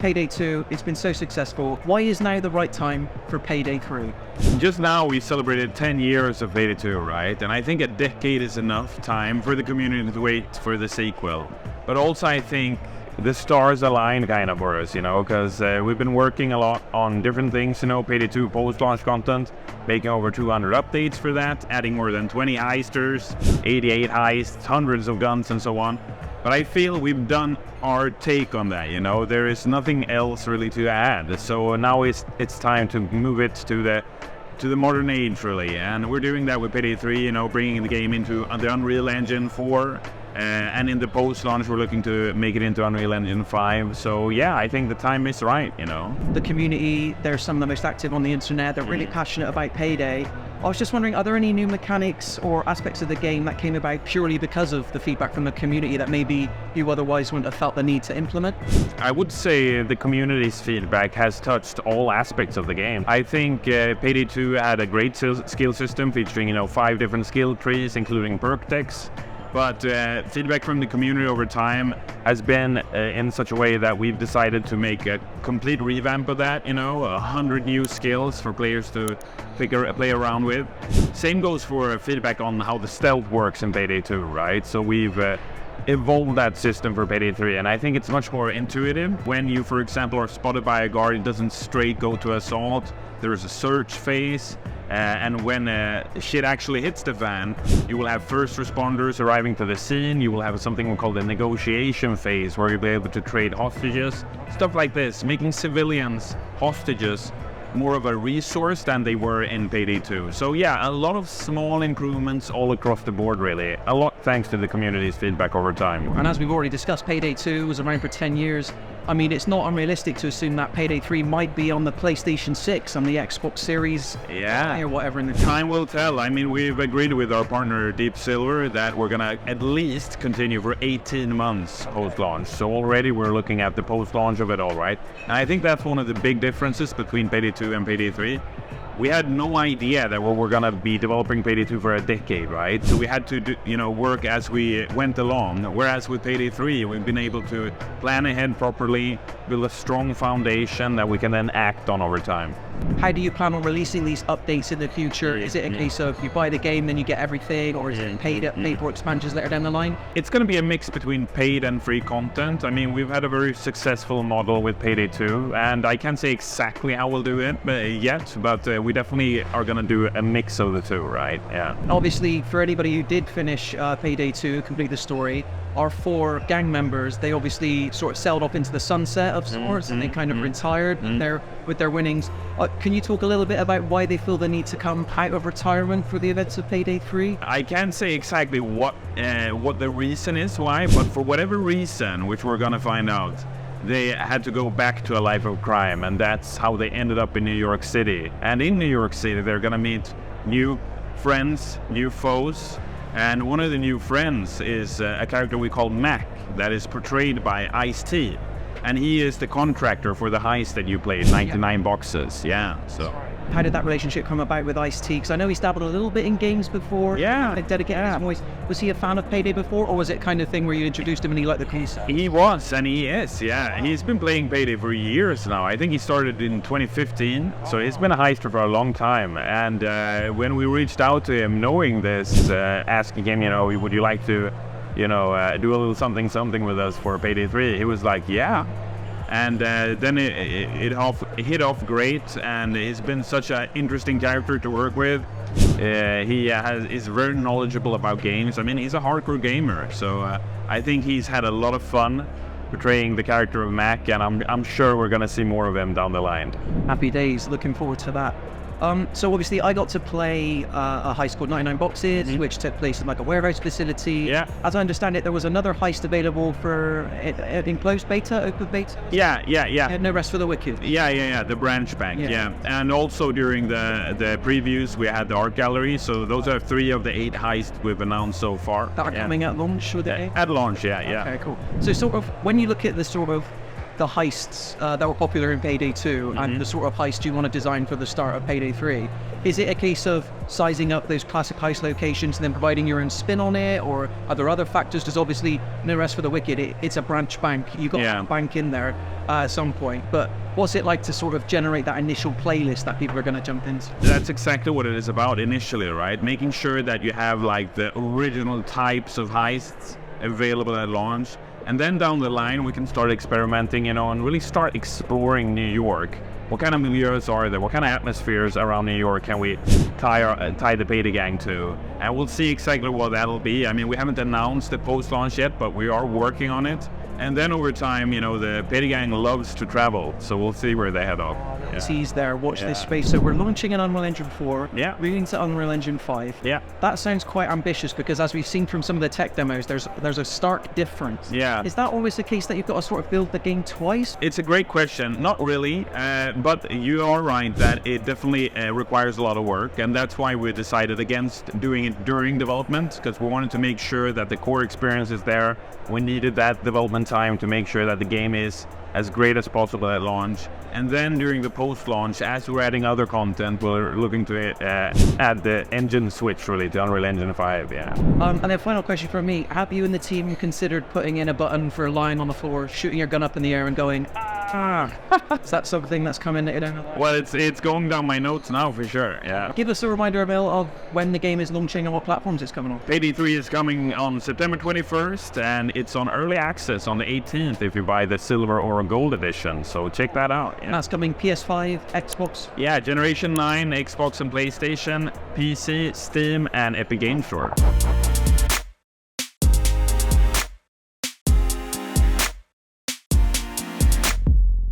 Payday 2, it's been so successful. Why is now the right time for Payday 3? Just now we celebrated 10 years of Payday 2, right? And I think a decade is enough time for the community to wait for the sequel. But also I think the stars aligned kind of for us, because we've been working a lot on different things, Payday 2 post-launch content, making over 200 updates for that, adding more than 20 heisters, 88 heists, hundreds of guns and so on. But I feel we've done our take on that, there is nothing else really to add. So now it's time to move it to the modern age really, and we're doing that with Payday 3, bringing the game into the Unreal Engine 4. And in the post-launch, we're looking to make it into Unreal Engine 5. So yeah, I think the time is right, The community, they're some of the most active on the internet. They're really passionate about Payday. I was just wondering, are there any new mechanics or aspects of the game that came about purely because of the feedback from the community that maybe you otherwise wouldn't have felt the need to implement? I would say the community's feedback has touched all aspects of the game. I think Payday 2 had a great skill system featuring, 5 different skill trees, including perk decks. But feedback from the community over time has been in such a way that we've decided to make a complete revamp of that, 100 new skills for players to play around with. Same goes for feedback on how the stealth works in Payday 2, right? So we've evolved that system for Payday 3, and I think it's much more intuitive. When you, for example, are spotted by a guard, it doesn't straight go to assault. There's a search phase. And when shit actually hits the fan, you will have first responders arriving to the scene. You will have something called the negotiation phase, where you'll be able to trade hostages. Stuff like this, making civilians hostages more of a resource than they were in Payday 2. So yeah, a lot of small improvements all across the board really. A lot thanks to the community's feedback over time. And as we've already discussed, Payday 2 was around for 10 years. I mean, it's not unrealistic to assume that Payday 3 might be on the PlayStation 6 and the Xbox Series or whatever in the time will tell. I mean, we've agreed with our partner Deep Silver that we're gonna at least continue for 18 months post-launch. So already we're looking at the post-launch of it all, right? And I think that's one of the big differences between Payday 2 and Payday 3. We had no idea that we were gonna be developing Payday 2 for a decade, right? So we had to work as we went along. Whereas with Payday 3, we've been able to plan ahead properly, build a strong foundation that we can then act on over time. How do you plan on releasing these updates in the future? Is it a case of you buy the game, then you get everything, or is it paid for expansions later down the line? It's going to be a mix between paid and free content. I mean, we've had a very successful model with Payday 2, and I can't say exactly how we'll do it yet, but we definitely are going to do a mix of the two, right? Yeah. Obviously, for anybody who did finish Payday 2, complete the story, our 4 gang members, they obviously sort of sailed off into the sunset of sorts, and they kind of retired with their winnings. Can you talk a little bit about why they feel the need to come out of retirement for the events of Payday 3? I can't say exactly what the reason is why, but for whatever reason, which we're gonna find out, they had to go back to a life of crime, and that's how they ended up in New York City. And in New York City, they're gonna meet new friends, new foes. And one of the new friends is a character we call Mac, that is portrayed by Ice-T. And he is the contractor for the heist that you played, 99 boxes. Yeah, so. How did that relationship come about with Ice-T? Because I know he's dabbled a little bit in games before. Yeah. Dedicated his voice. Was he a fan of Payday before, or was it kind of thing where you introduced him and he liked the concept? He was, and he is, yeah. He's been playing Payday for years now. I think he started in 2015, so he's been a heister for a long time. And when we reached out to him, knowing this, asking him, would you like to, do a little something with us for Payday 3? He was like, yeah. And then it hit off great, and he's been such an interesting character to work with. He is very knowledgeable about games. I mean, he's a hardcore gamer, so I think he's had a lot of fun portraying the character of Mac, and I'm sure we're gonna see more of him down the line. Happy days, looking forward to that. So obviously I got to play a heist called 99 Boxes, which took place in like a warehouse facility. Yeah. As I understand it, there was another heist available for in closed beta, open beta? Yeah. No Rest for the Wicked. Yeah, the branch bank, yeah. And also during the previews, we had the art gallery, so those are 3 of the 8 heists we've announced so far. That are coming at launch, should they? At launch, yeah. Okay, cool. So sort of, when you look at the sort of the heists that were popular in Payday 2 and the sort of heist you want to design for the start of Payday 3, is it a case of sizing up those classic heist locations and then providing your own spin on it, or are there other factors? Because obviously, no rest for the wicked, it's a branch bank. You've got a bank in there at some point. But what's it like to sort of generate that initial playlist that people are going to jump into? That's exactly what it is about initially, right? Making sure that you have like the original types of heists available at launch. And then down the line, we can start experimenting, and really start exploring New York. What kind of milieux are there? What kind of atmospheres around New York can we tie the Payday gang to? And we'll see exactly what that'll be. I mean, we haven't announced the post-launch yet, but we are working on it. And then over time, the Payday gang loves to travel, so we'll see where they head off. Tease there, watch this space. So we're launching in Unreal Engine 4, moving to Unreal Engine 5. Yeah. That sounds quite ambitious because as we've seen from some of the tech demos, there's a stark difference. Yeah. Is that always the case that you've got to sort of build the game twice? It's a great question. Not really, but you are right that it definitely requires a lot of work, and that's why we decided against doing it during development, because we wanted to make sure that the core experience is there. We needed that development time to make sure that the game is as great as possible at launch. And then during the post-launch, as we're adding other content, we're looking to add the engine switch really to Unreal Engine 5, And then final question from me. Have you and the team considered putting in a button for lying on the floor, shooting your gun up in the air and going, ah? Is that something that's coming? Well, it's going down my notes now for sure, yeah. Give us a reminder, Emil, of when the game is launching and what platforms it's coming on. Payday 3 is coming on September 21st, and it's on early access on the 18th if you buy the silver or gold edition, so check that out. And that's coming PS5, Xbox? Yeah, Generation 9, Xbox and PlayStation, PC, Steam, and Epic Games Store.